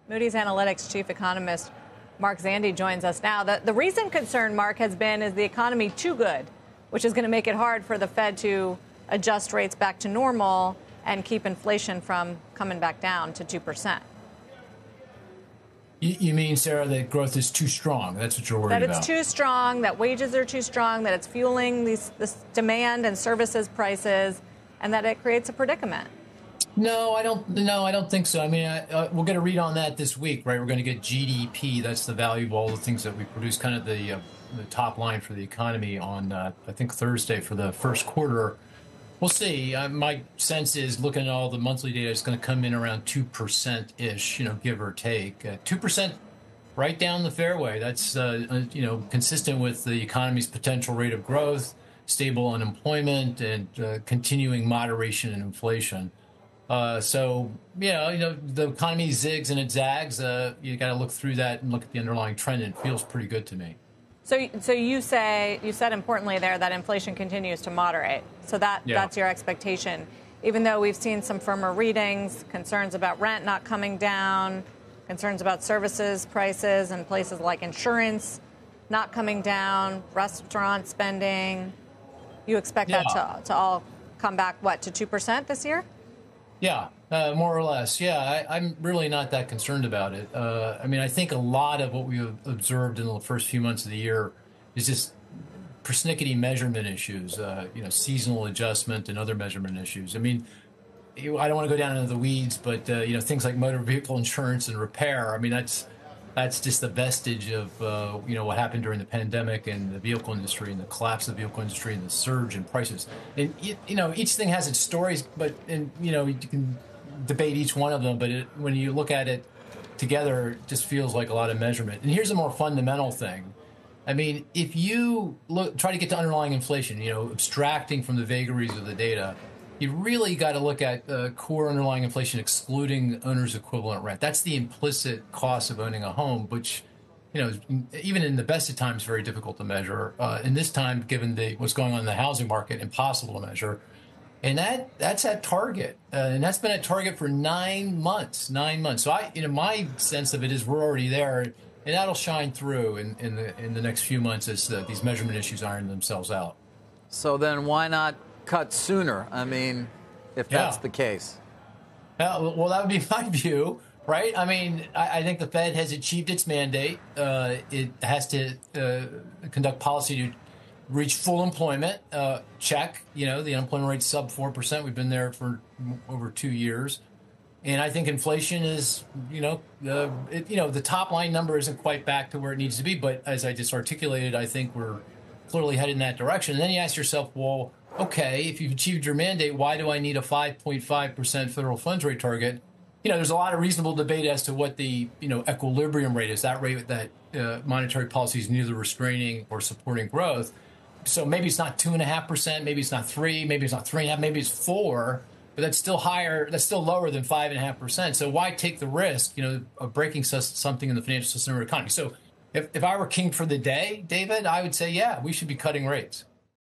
Moody's Analytics chief economist Mark Zandi joins us now. The recent concern, Mark, has been, is the economy too good, which is going to make it hard for the Fed to adjust rates back to normal and keep inflation from coming back down to 2%. You mean, Sarah, that growth is too strong? That's what you're worried about? That it's too strong, that wages are too strong, that it's fueling this demand and services prices, and that it creates a predicament. No, I don't think so. I mean, we'll get a read on that this week, right? We're going to get GDP. That's the value of all the things that we produce, kind of the top line for the economy on, I think, Thursday for the first quarter. We'll see. My sense is, looking at all the monthly data, it's going to come in around 2%-ish, give or take. 2% right down the fairway. That's, consistent with the economy's potential rate of growth, stable unemployment, and continuing moderation in inflation. The economy zigs and it zags. You got to look through that and look at the underlying trend, and it feels pretty good to me. So you said importantly there that inflation continues to moderate. So that's your expectation, even though we've seen some firmer readings, concerns about rent not coming down, concerns about services prices and places like insurance not coming down, restaurant spending. You expect that to all come back, to 2% this year? Yeah, more or less. Yeah, I'm really not that concerned about it. I think a lot of what we've observed in the first few months of the year is just persnickety measurement issues, seasonal adjustment and other measurement issues. I mean, I don't want to go down into the weeds, but, things like motor vehicle insurance and repair, I mean, that's just the vestige of, what happened during the pandemic and the vehicle industry and the collapse of the vehicle industry and the surge in prices. And, each thing has its stories, you can debate each one of them. But when you look at it together, it just feels like a lot of measurement. And here's a more fundamental thing. I mean, if you try to get to underlying inflation, abstracting from the vagaries of the data, you really got to look at core underlying inflation excluding owner's equivalent rent. That's the implicit cost of owning a home, which, even in the best of times, very difficult to measure. In this time, given what's going on in the housing market, impossible to measure. And that's at target. And that's been at target for 9 months. 9 months. So my sense of it is we're already there, and that'll shine through in the next few months as these measurement issues iron themselves out. So then why not cut sooner? I mean, if that's the case. Well, that would be my view, right? I mean, I think the Fed has achieved its mandate. It has to conduct policy to reach full employment. Check. The unemployment rate's sub 4%. We've been there for over 2 years. And I think inflation is, the top line number isn't quite back to where it needs to be. But as I just articulated, I think we're clearly headed in that direction. And then you ask yourself, well, okay, if you've achieved your mandate, why do I need a 5.5% federal funds rate target? There's a lot of reasonable debate as to what the, equilibrium rate is, that rate that monetary policy is neither restraining or supporting growth. So maybe it's not 2.5%, maybe it's not 3, maybe it's not 3.5, maybe it's 4, but that's still higher, that's still lower than 5.5%. So why take the risk, of breaking something in the financial system or economy? So if I were king for the day, David, I would say, yeah, we should be cutting rates.